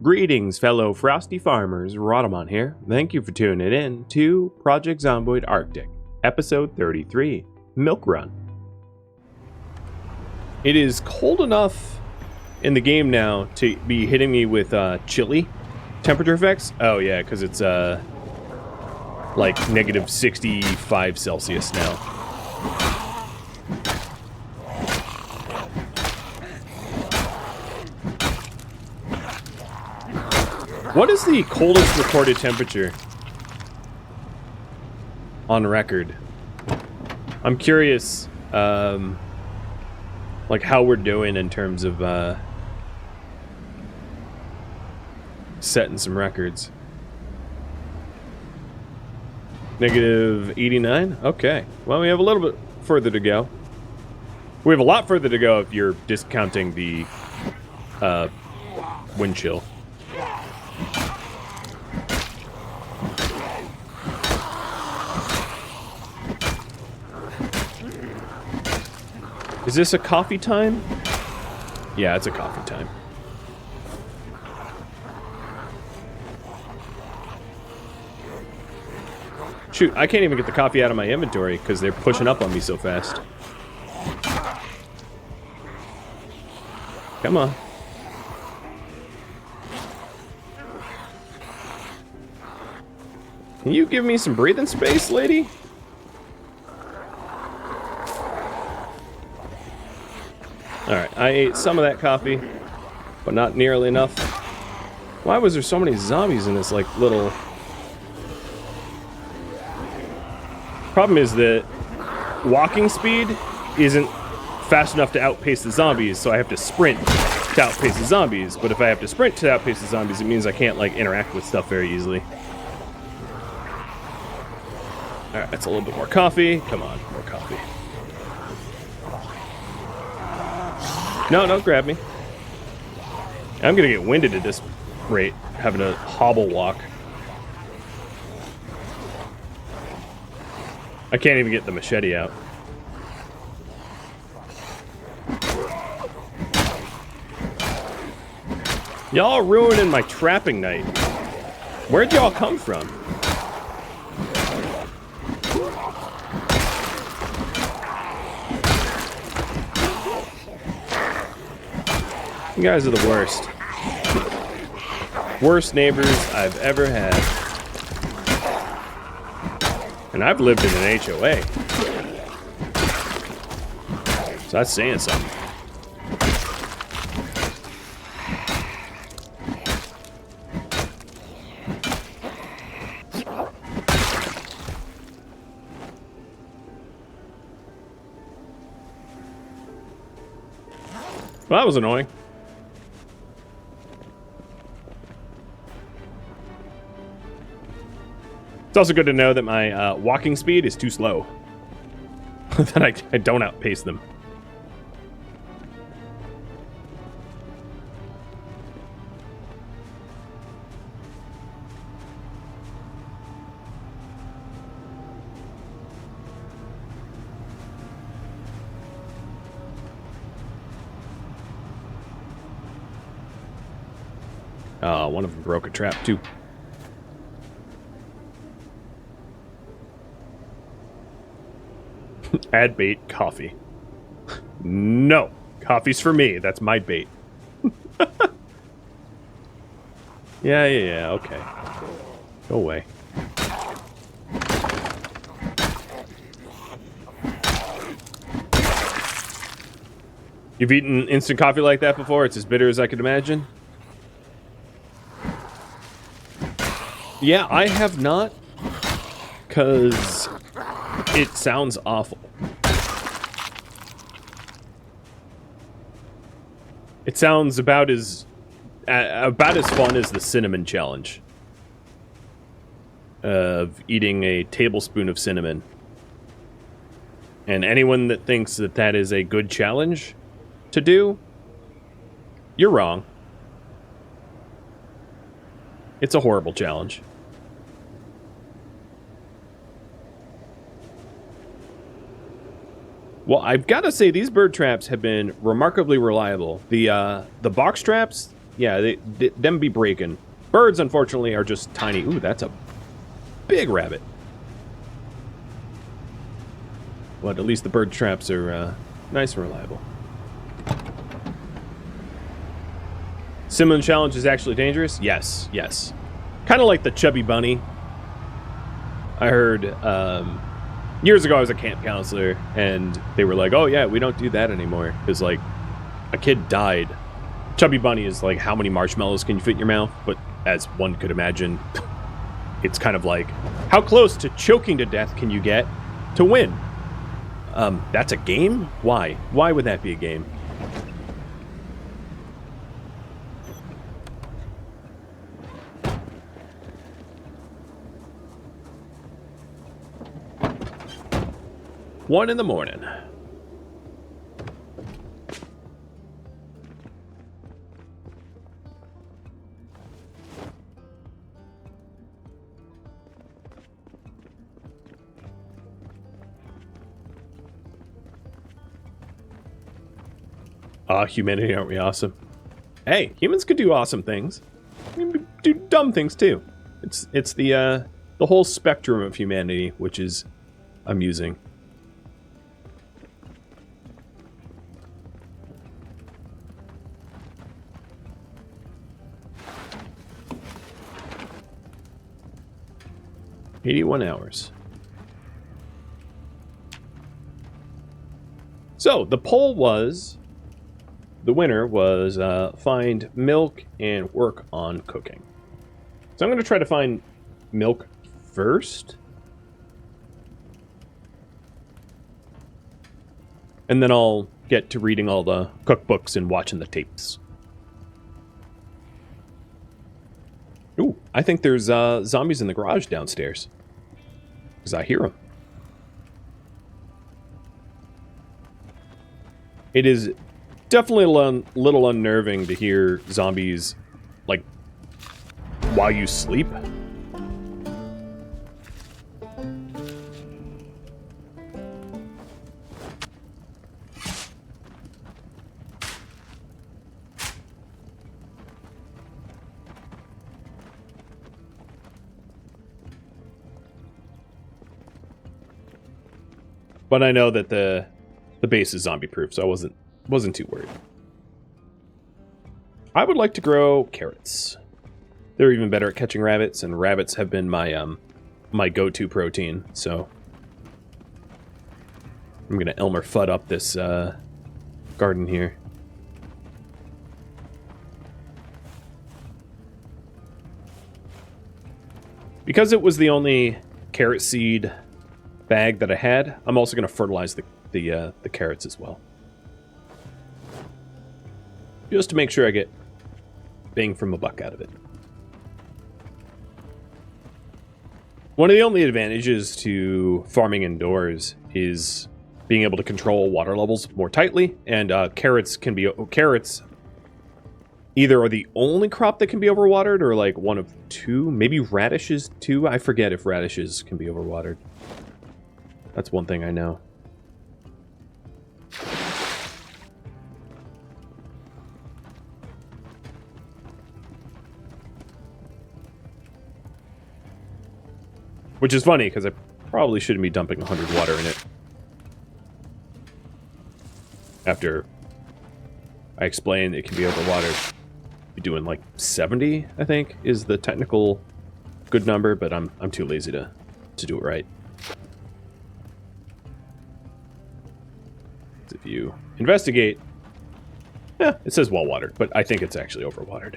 Greetings, fellow frosty farmers. Rhadamant here. Thank you for tuning in to Project Zomboid Arctic, episode 33, Milk Run. It is cold enough in the game now to be hitting me with chilly temperature effects. Oh yeah, because it's like negative 65 Celsius now. What is the coldest recorded temperature on record? I'm curious, like how we're doing in terms of setting some records. Negative 89? Okay. Well, we have a little bit further to go. We have a lot further to go if you're discounting the wind chill. Is this a coffee time? Yeah, it's a coffee time. Shoot, I can't even get the coffee out of my inventory because they're pushing up on me so fast. Come on. Can you give me some breathing space, lady? Alright, I ate some of that coffee, but not nearly enough. Why was there so many zombies in this, like, little... Problem is that walking speed isn't fast enough to outpace the zombies, so I have to sprint to outpace the zombies. But if I have to sprint to outpace the zombies, it means I can't, like, interact with stuff very easily. Alright, that's a little bit more coffee. Come on, more coffee. No, don't grab me. I'm gonna get winded at this rate, having a hobble walk. I can't even get the machete out. Y'all ruining my trapping night. Where'd y'all come from? You guys are the worst. Worst neighbors I've ever had. And I've lived in an HOA. So that's saying something. Well, that was annoying. It's also good to know that my walking speed is too slow. That I don't outpace them. One of them broke a trap too. Add bait, coffee. No, coffee's for me. That's my bait. Yeah, okay. Go away. You've eaten instant coffee like that before? It's as bitter as I could imagine? Yeah, I have not. 'Cause it sounds awful. It sounds about as fun as the cinnamon challenge. Of eating a tablespoon of cinnamon. And anyone that thinks that that is a good challenge to do, you're wrong. It's a horrible challenge. Well, I've got to say these bird traps have been remarkably reliable. The box traps, Yeah, them be breaking. Birds, unfortunately, are just tiny. Ooh, that's a big rabbit. But at least the bird traps are nice and reliable. Simulin challenge is actually dangerous? Yes, yes. Kind of like the chubby bunny. I heard years ago I was a camp counselor, and they were like, oh yeah, we don't do that anymore. Because, like, a kid died. Chubby bunny is like, how many marshmallows can you fit in your mouth? But as one could imagine, it's kind of like, how close to choking to death can you get to win? That's a game? Why? Why would that be a game? One in the morning. Humanity, aren't we awesome? Hey, humans could do awesome things. We can do dumb things too. It's the whole spectrum of humanity, which is amusing. "81 hours. So, the poll was... The winner was find milk and work on cooking. So I'm going to try to find milk first. And then I'll get to reading all the cookbooks and watching the tapes. Ooh, I think there's zombies in the garage downstairs. Because I hear them. It is definitely a little unnerving to hear zombies, like, while you sleep. But I know that the base is zombie-proof, so I wasn't too worried. I would like to grow carrots. They're even better at catching rabbits, and rabbits have been my my go-to protein. So I'm gonna Elmer Fudd up this garden here. Because it was the only carrot seed bag that I had, I'm also gonna fertilize the carrots as well. Just to make sure I get bang from a buck out of it. One of the only advantages to farming indoors is being able to control water levels more tightly, and carrots either are the only crop that can be overwatered, or like one of two, maybe radishes too. I forget if radishes can be overwatered. That's one thing I know. Which is funny, because I probably shouldn't be dumping 100 water in it. After I explain it can be overwatered. Be doing like 70, I think, is the technical good number, but I'm too lazy to do it right. If you investigate, yeah, it says well watered, but I think it's actually overwatered.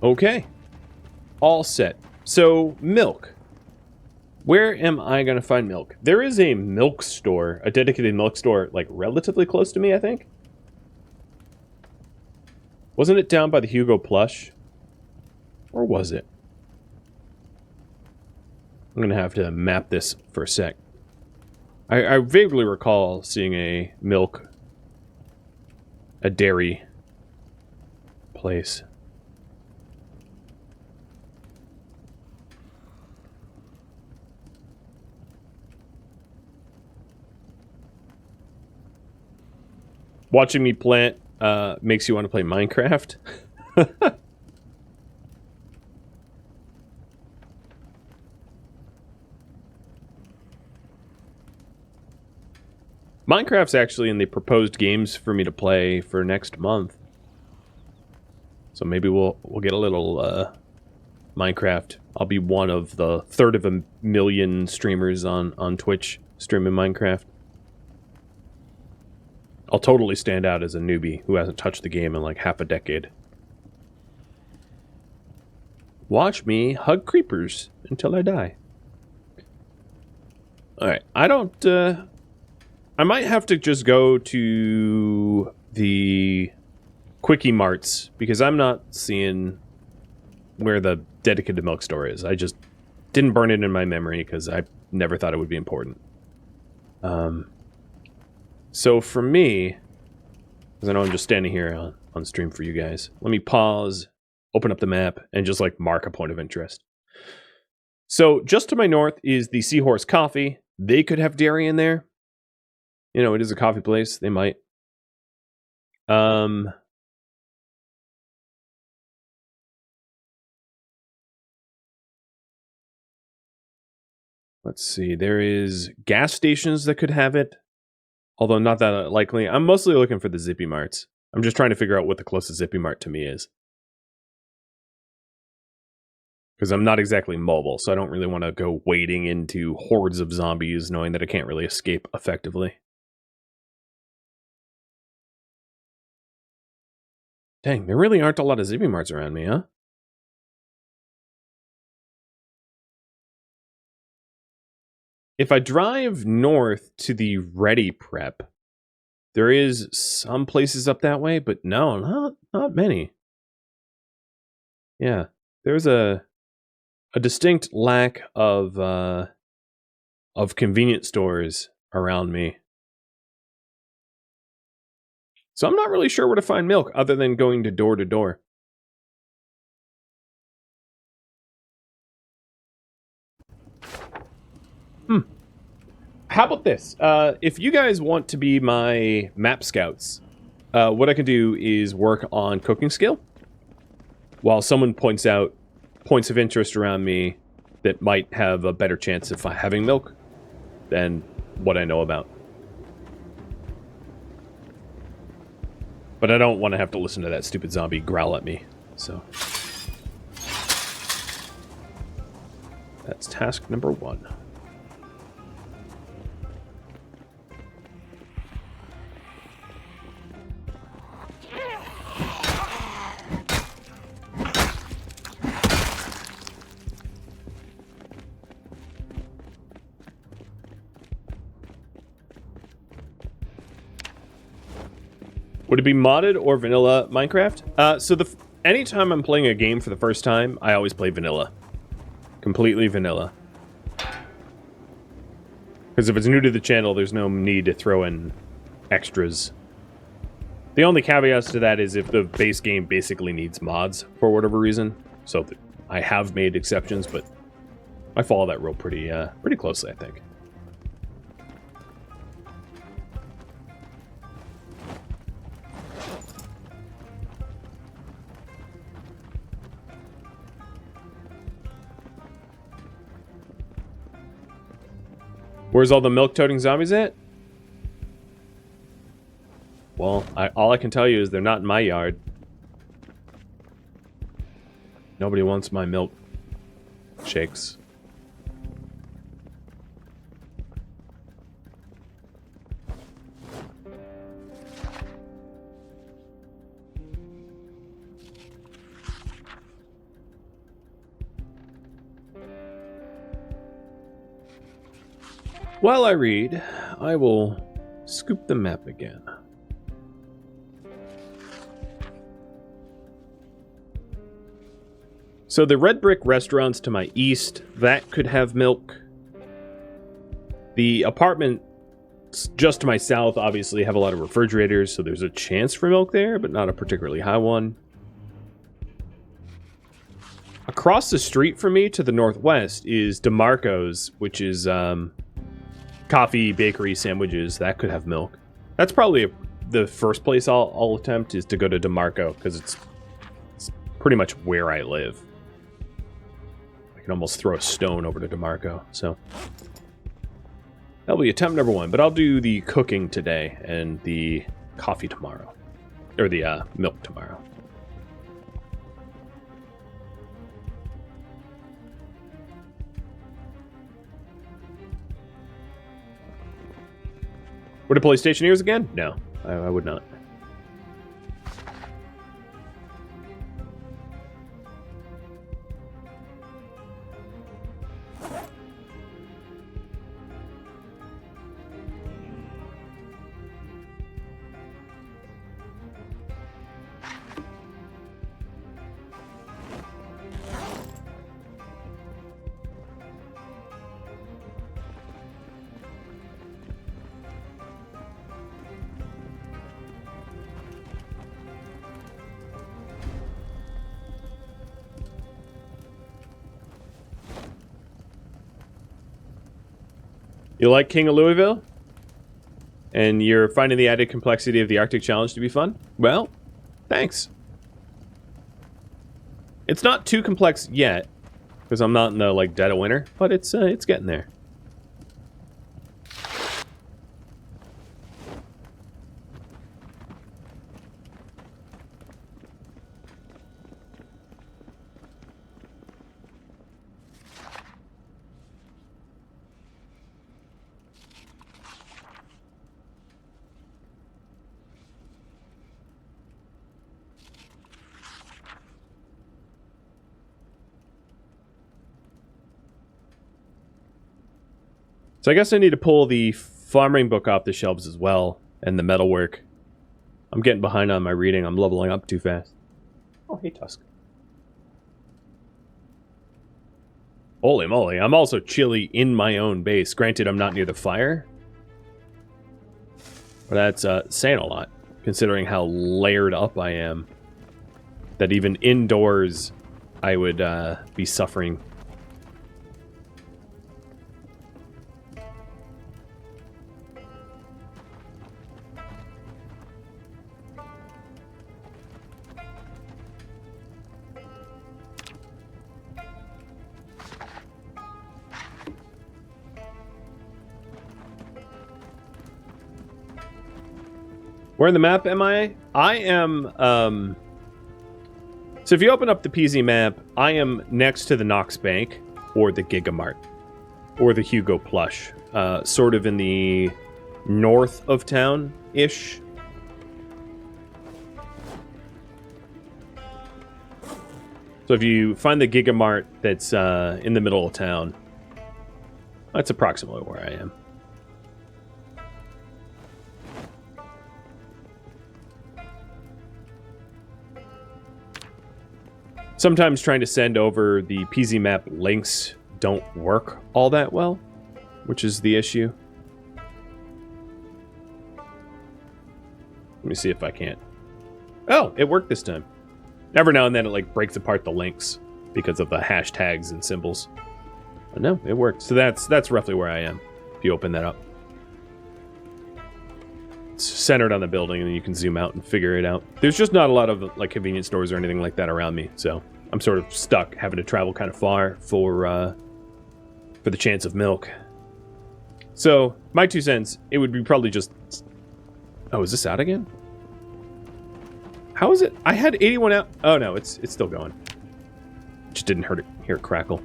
Okay. All set. So, milk. Where am I going to find milk? There is a milk store, a dedicated milk store, like, relatively close to me, I think. Wasn't it down by the Hugo Plush? Or was it? I'm going to have to map this for a sec. I vaguely recall seeing a dairy place. Watching me plant makes you want to play Minecraft. Minecraft's actually in the proposed games for me to play for next month. So maybe we'll get a little Minecraft. I'll be one of the third of a million streamers on Twitch streaming Minecraft. I'll totally stand out as a newbie who hasn't touched the game in like half a decade. Watch me hug creepers until I die. Alright, I might have to just go to the Quickie Marts, because I'm not seeing where the dedicated milk store is. I just didn't burn it in my memory, because I never thought it would be important. So for me, because I know I'm just standing here on stream for you guys, let me pause, open up the map, and just like mark a point of interest. So just to my north is the Seahorse Coffee. They could have dairy in there. You know, it is a coffee place. They might. Let's see. There is gas stations that could have it. Although not that likely. I'm mostly looking for the Zippy Marts. I'm just trying to figure out what the closest Zippy Mart to me is. Because I'm not exactly mobile, so I don't really want to go wading into hordes of zombies knowing that I can't really escape effectively. Dang, there really aren't a lot of Zippy Marts around me, huh? If I drive north to the Ready Prep, there is some places up that way, but no, not many. Yeah, there's a distinct lack of convenience stores around me. So I'm not really sure where to find milk other than going to door. How about this? If you guys want to be my map scouts, what I can do is work on cooking skill while someone points out points of interest around me that might have a better chance of having milk than what I know about. But I don't want to have to listen to that stupid zombie growl at me, so. That's task number 1. Would it be modded or vanilla Minecraft? So anytime I'm playing a game for the first time, I always play vanilla. Completely vanilla. Because if it's new to the channel, there's no need to throw in extras. The only caveats to that is if the base game basically needs mods for whatever reason. So I have made exceptions, but I follow that rule pretty closely, I think. Where's all the milk-toting zombies at? Well, all I can tell you is they're not in my yard. Nobody wants my milk shakes. While I read, I will scoop the map again. So the red brick restaurants to my east, that could have milk. The apartments just to my south obviously have a lot of refrigerators, so there's a chance for milk there, but not a particularly high one. Across the street from me to the northwest is DeMarco's, which is coffee, bakery, sandwiches. That could have milk. That's probably the first place I'll attempt is to go to DeMarco, because it's pretty much where I live. I can almost throw a stone over to DeMarco, so that'll be attempt number 1. But I'll do the cooking today and the coffee tomorrow, or the milk tomorrow. Would I play Stationeers again? No, I would not. You like King of Louisville? And you're finding the added complexity of the Arctic Challenge to be fun? Well, thanks. It's not too complex yet, because I'm not in the like dead of winter, but it's getting there. So I guess I need to pull the farming book off the shelves as well, and the metalwork. I'm getting behind on my reading. I'm leveling up too fast. Oh, hey, Tusk. Holy moly, I'm also chilly in my own base. Granted, I'm not near the fire. But that's saying a lot, considering how layered up I am. That even indoors, I would be suffering. Where in the map am I? I am, so if you open up the PZ map, I am next to the Knox Bank, or the Gigamart, or the Hugo Plush, sort of in the north of town-ish. So if you find the Gigamart that's in the middle of town, that's approximately where I am. Sometimes trying to send over the PZ map links don't work all that well, which is the issue. Let me see if I can't. Oh, it worked this time. Every now and then it like breaks apart the links because of the hashtags and symbols. But no, it worked. So that's roughly where I am. If you open that up. It's centered on the building, and then you can zoom out and figure it out. There's just not a lot of like convenience stores or anything like that around me, so I'm sort of stuck having to travel kind of far for the chance of milk. So my 2 cents, it would be probably just. Oh, is this out again? How is it? I had 81 out. Oh no, it's still going. Just didn't hear it crackle.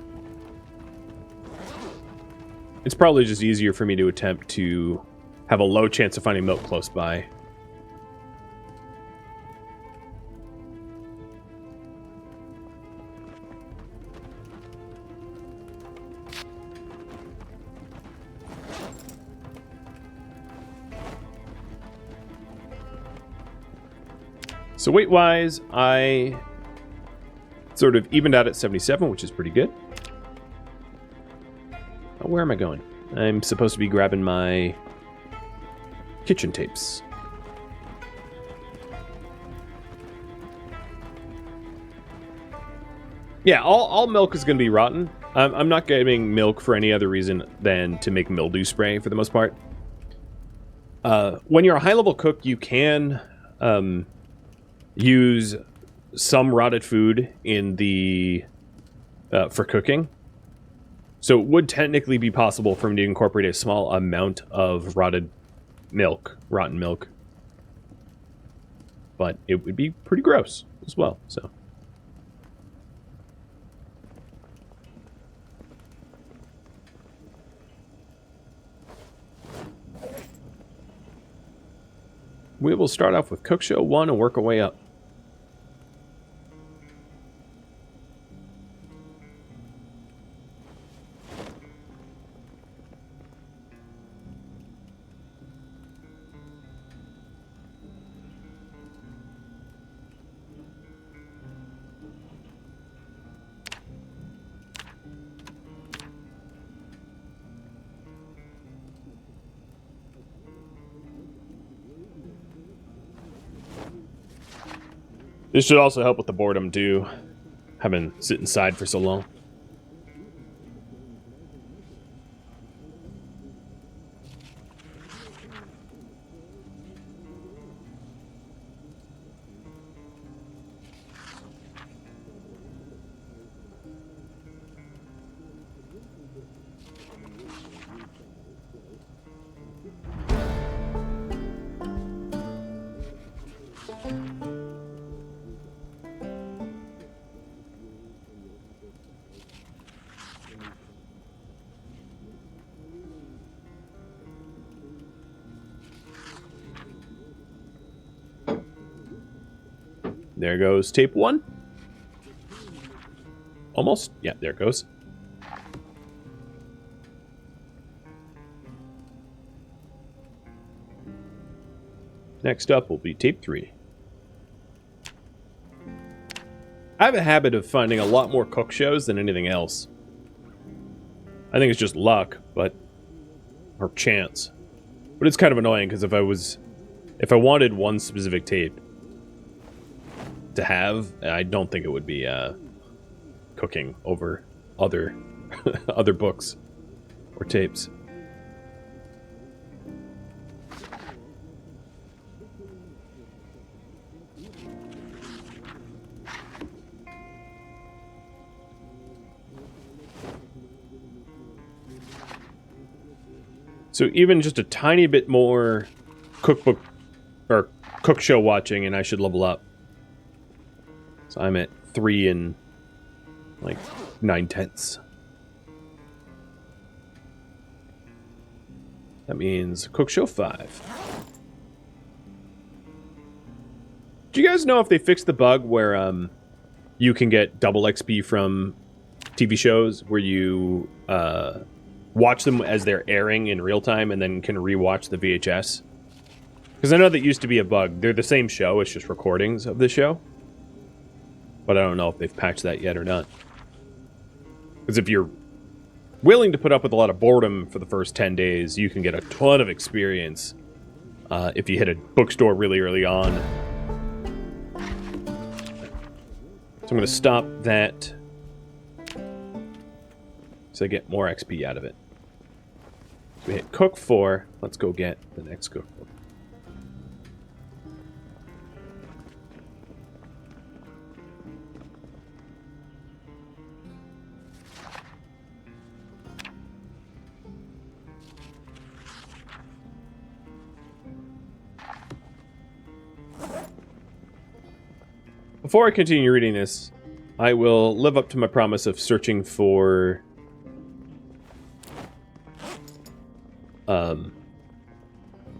It's probably just easier for me to attempt to have a low chance of finding milk close by. So weight-wise, I sort of evened out at 77, which is pretty good. Oh, where am I going? I'm supposed to be grabbing my kitchen tapes. Yeah, all milk is going to be rotten. I'm not getting milk for any other reason than to make mildew spray for the most part. When you're a high-level cook, you can use some rotted food in the for cooking. So it would technically be possible for me to incorporate a small amount of rotten milk. But it would be pretty gross as well, so... We will start off with Cook Show 1 and work our way up. This should also help with the boredom, too. Having sit inside for so long. There goes tape 1. Almost. Yeah, there it goes. Next up will be tape 3. I have a habit of finding a lot more cook shows than anything else. I think it's just luck, but... or chance. But it's kind of annoying, because if I wanted one specific tape to have, I don't think it would be cooking over other other books or tapes. So even just a tiny bit more cookbook or cook show watching and I should level up. So I'm at 3 and like 9/10. That means cook show 5. Do you guys know if they fixed the bug where you can get double XP from TV shows where you watch them as they're airing in real time and then can rewatch the VHS? Because I know that used to be a bug. They're the same show, it's just recordings of the show. But I don't know if they've patched that yet or not. Because if you're willing to put up with a lot of boredom for the first 10 days, you can get a ton of experience if you hit a bookstore really early on. So I'm going to stop that so I get more XP out of it. So we hit Cook 4. Let's go get the next cookbook. Before I continue reading this, I will live up to my promise of searching for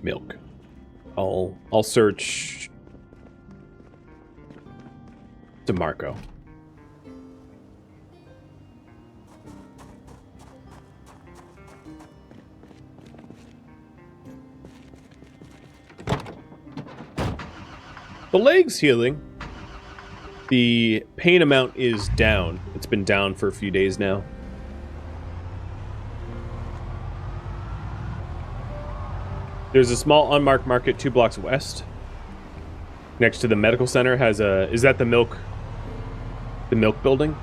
milk. I'll search DeMarco. The leg's healing. The pain amount is down. It's been down for a few days now. There's a small unmarked market 2 blocks west. Next to the medical center has a... Is that the milk building?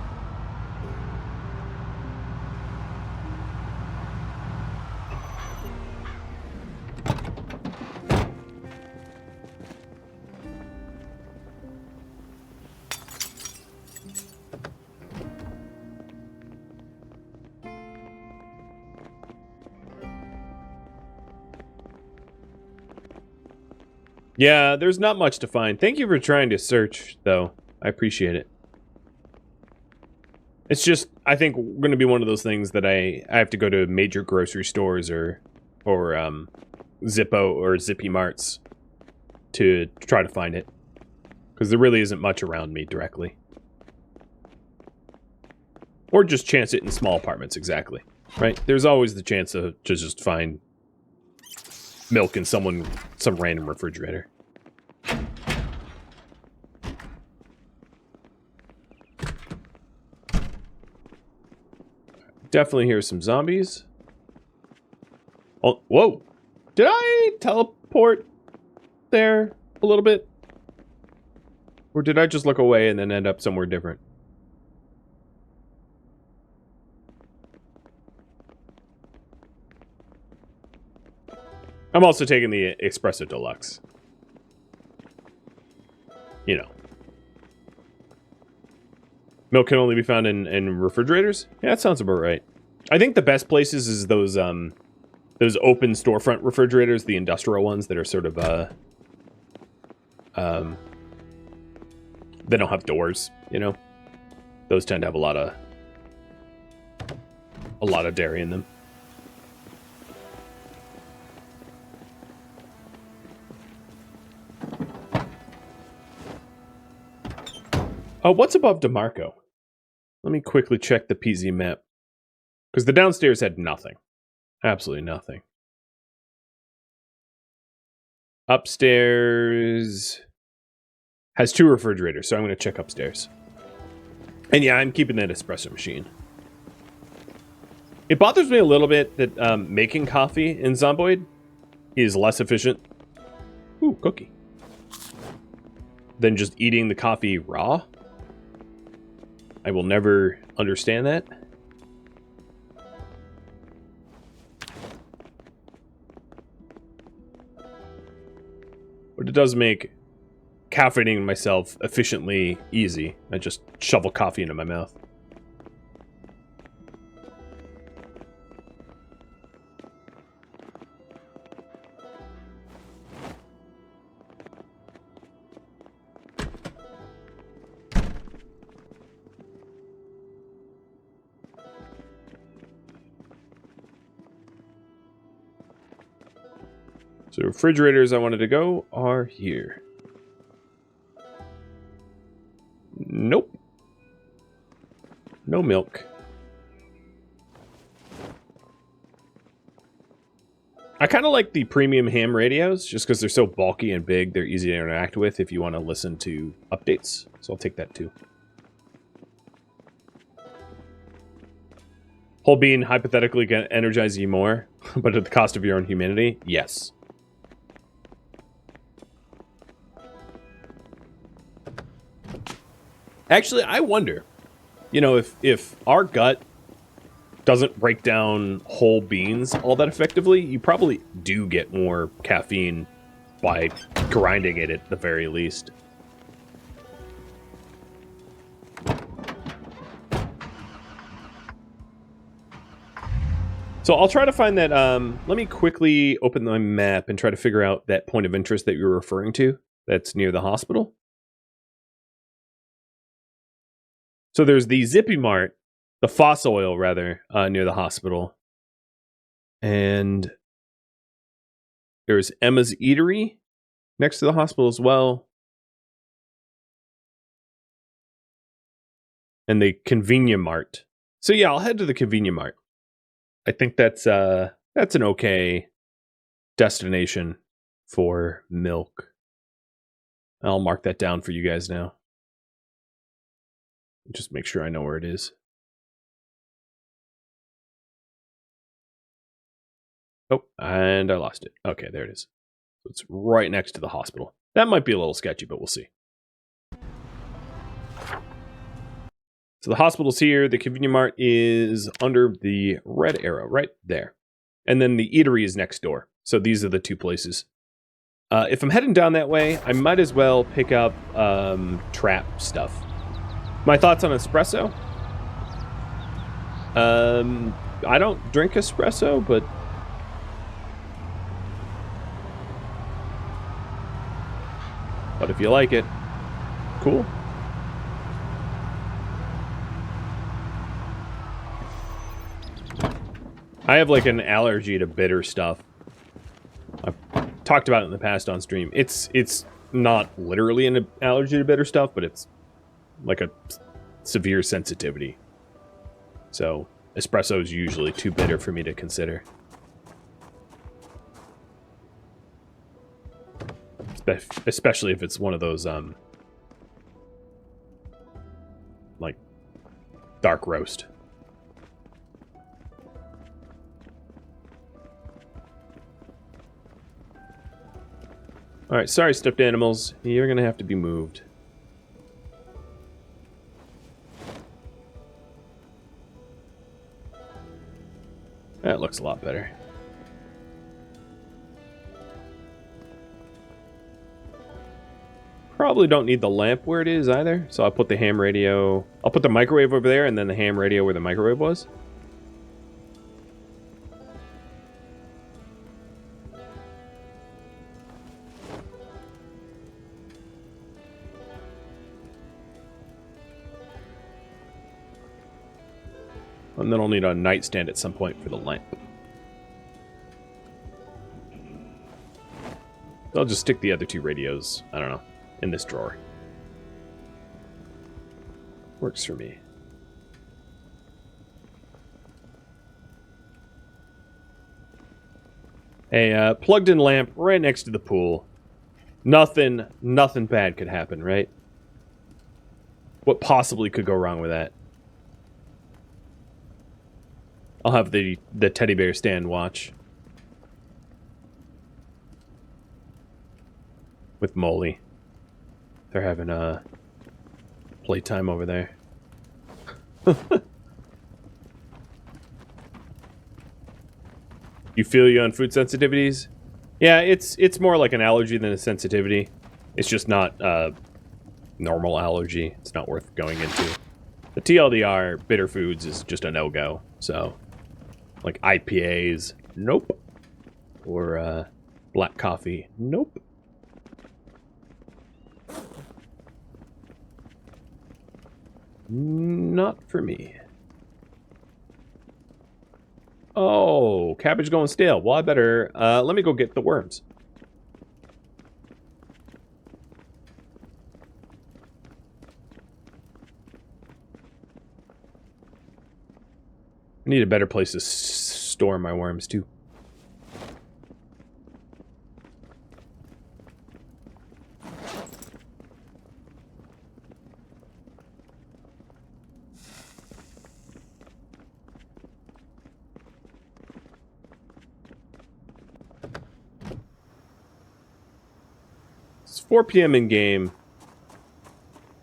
Yeah, there's not much to find. Thank you for trying to search, though. I appreciate it. It's just, I think, going to be one of those things that I have to go to major grocery stores or Zippo or Zippy Marts to try to find it. Because there really isn't much around me directly. Or just chance it in small apartments, exactly. Right? There's always the chance to just find milk in some random refrigerator. Definitely hear some zombies. Oh, whoa! Did I teleport there a little bit? Or did I just look away and then end up somewhere different? I'm also taking the Espresso Deluxe. You know. Milk can only be found in refrigerators? Yeah, that sounds about right. I think the best places is those open storefront refrigerators, the industrial ones that are sort of, they don't have doors, you know? Those tend to have a lot of dairy in them. Oh, what's above DeMarco? Let me quickly check the PZ map. Because the downstairs had nothing. Absolutely nothing. Upstairs has 2 refrigerators, so I'm going to check upstairs. And yeah, I'm keeping that espresso machine. It bothers me a little bit that making coffee in Zomboid is less efficient. Ooh, cookie. Than just eating the coffee raw. I will never understand that. But it does make caffeinating myself efficiently easy. I just shovel coffee into my mouth. So refrigerators I wanted to go are here. Nope. No milk. I kind of like the premium ham radios, just because they're so bulky and big, they're easy to interact with if you want to listen to updates. So I'll take that too. Whole bean hypothetically can energize you more, but at the cost of your own humanity? Yes. Actually, I wonder, you know, if our gut doesn't break down whole beans all that effectively, you probably do get more caffeine by grinding it at the very least. So I'll try to find that, let me quickly open my map and try to figure out that point of interest that you're referring to that's near the hospital. So there's the Zippy Mart, the fossil oil rather, near the hospital. And there's Emma's Eatery next to the hospital as well. And the Convenient Mart. So yeah, I'll head to the Convenient Mart. I think that's an okay destination for milk. I'll mark that down for you guys now. Just make sure I know where it is. Oh, and I lost it. Okay, there it is. So it's right next to the hospital. That might be a little sketchy, but we'll see. So the hospital's here. The convenience mart is under the red arrow, right there. And then the eatery is next door. So these are the two places. If I'm heading down that way, I might as well pick up trap stuff. My thoughts on espresso? I don't drink espresso, but if you like it, cool. I have like an allergy to bitter stuff. I've talked about it in the past on stream. It's not literally an allergy to bitter stuff, but it's like a severe sensitivity. So espresso is usually too bitter for me to consider. Especially if it's one of those like dark roast. Alright, sorry stuffed animals. You're gonna have to be moved. That looks a lot better. Probably don't need the lamp where it is either, so I'll put the ham radio... I'll put the microwave over there and then the ham radio where the microwave was. And then I'll need a nightstand at some point for the lamp. I'll just stick the other two radios, I don't know, in this drawer. Works for me. A plugged-in lamp right next to the pool. Nothing bad could happen, right? What possibly could go wrong with that? I'll have the teddy bear stand watch. With Molly. They're having a playtime over there. You feel you on food sensitivities? Yeah, it's more like an allergy than a sensitivity. It's just not normal allergy. It's not worth going into. The TLDR, bitter foods, is just a no-go. So, like IPAs, nope. Or black coffee, nope. Not for me. Oh, cabbage going stale. Well, I better... let me go get the worms. I need a better place to store my worms, too. It's 4 p.m. in game.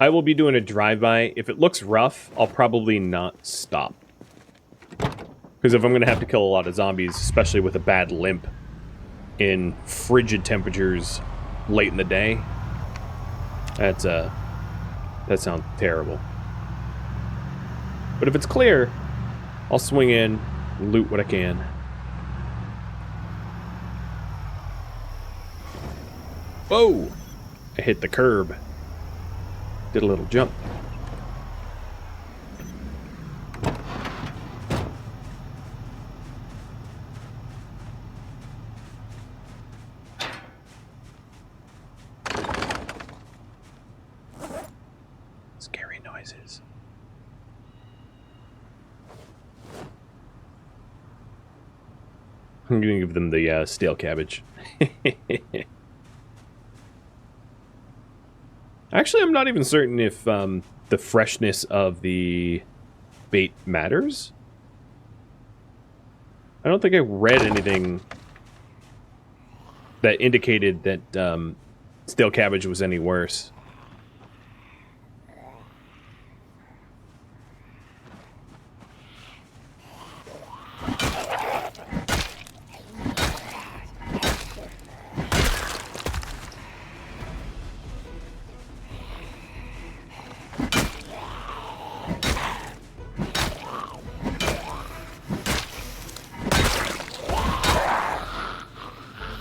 I will be doing a drive-by. If it looks rough, I'll probably not stop. Because if I'm going to have to kill a lot of zombies, especially with a bad limp in frigid temperatures late in the day, that sounds terrible. But if it's clear, I'll swing in and loot what I can. Whoa! I hit the curb. Did a little jump. Scary noises. I'm gonna give them the stale cabbage. Actually, I'm not even certain if the freshness of the bait matters. I don't think I read anything that indicated that stale cabbage was any worse.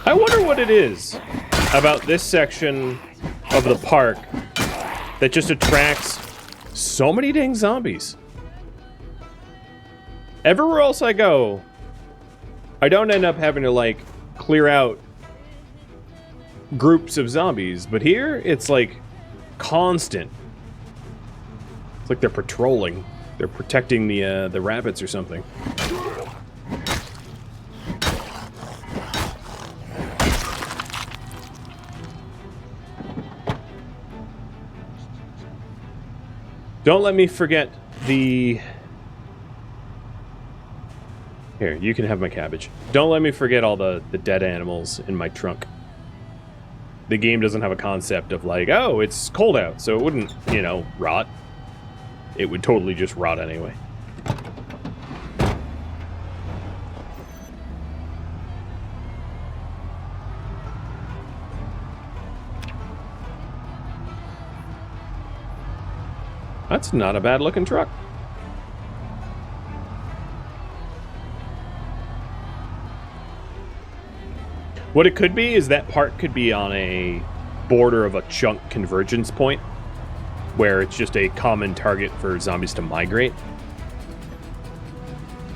I wonder what it is about this section of the park that just attracts so many dang zombies. Everywhere else I go, I don't end up having to, like, clear out groups of zombies, but here, it's, like, constant. It's like they're patrolling. They're protecting the rabbits or something. Don't let me forget the... Here, you can have my cabbage. Don't let me forget all the dead animals in my trunk. The game doesn't have a concept of like, oh, it's cold out, so it wouldn't, you know, rot. It would totally just rot anyway. That's not a bad looking truck. What it could be is that part could be on a border of a chunk convergence point where it's just a common target for zombies to migrate.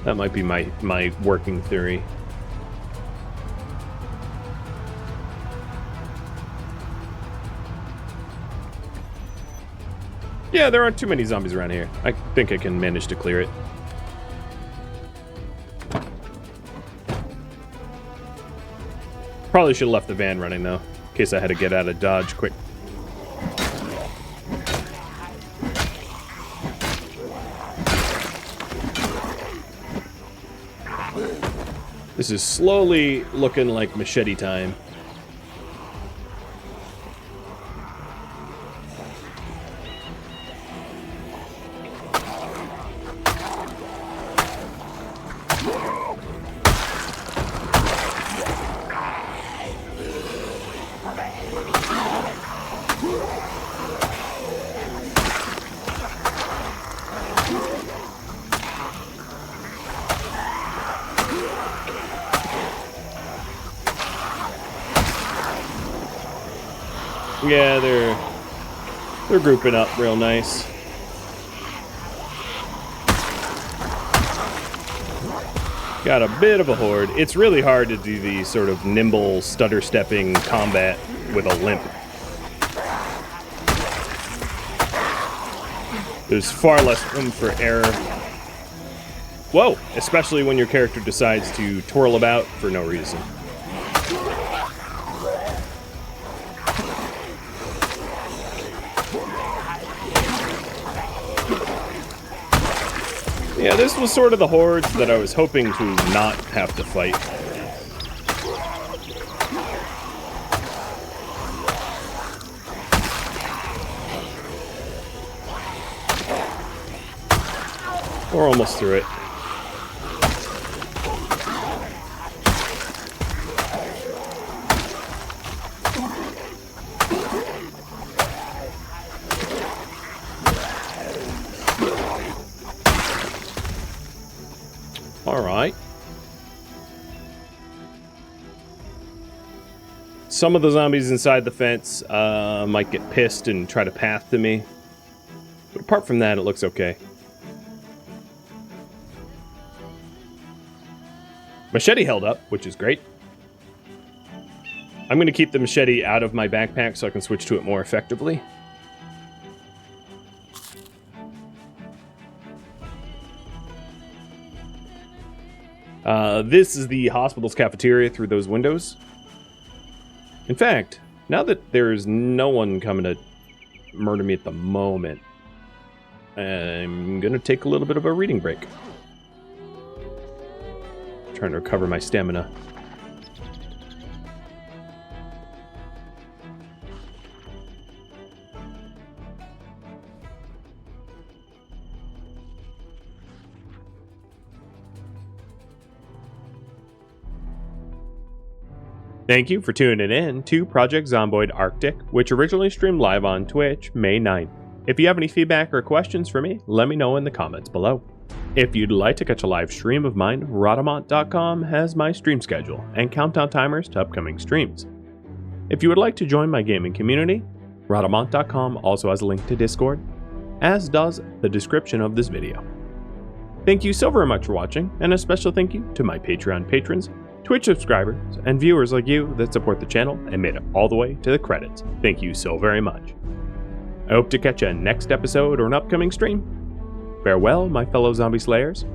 That might be my working theory. Yeah, there aren't too many zombies around here. I think I can manage to clear it. Probably should have left the van running, though, in case I had to get out of Dodge quick. This is slowly looking like machete time. Yeah, they're grouping up real nice. Got a bit of a horde. It's really hard to do the sort of nimble, stutter-stepping combat with a limp. There's far less room for error. Whoa! Especially when your character decides to twirl about for no reason. Yeah, this was sort of the hordes that I was hoping to not have to fight. We're almost through it. Alright. Some of the zombies inside the fence might get pissed and try to path to me. But apart from that, it looks okay. Machete held up, which is great. I'm going to keep the machete out of my backpack so I can switch to it more effectively. This is the hospital's cafeteria through those windows. In fact, now that there's no one coming to murder me at the moment. I'm gonna take a little bit of a reading break. Trying to recover my stamina. Thank you for tuning in to Project Zomboid Arctic, which originally streamed live on Twitch May 9th. If you have any feedback or questions for me, let me know in the comments below. If you'd like to catch a live stream of mine, Rhadamant.com has my stream schedule and countdown timers to upcoming streams. If you would like to join my gaming community, Rhadamant.com also has a link to Discord, as does the description of this video. Thank you so very much for watching, and a special thank you to my Patreon patrons, Twitch subscribers, and viewers like you that support the channel and made it all the way to the credits. Thank you so very much. I hope to catch you next episode or an upcoming stream. Farewell, my fellow zombie slayers,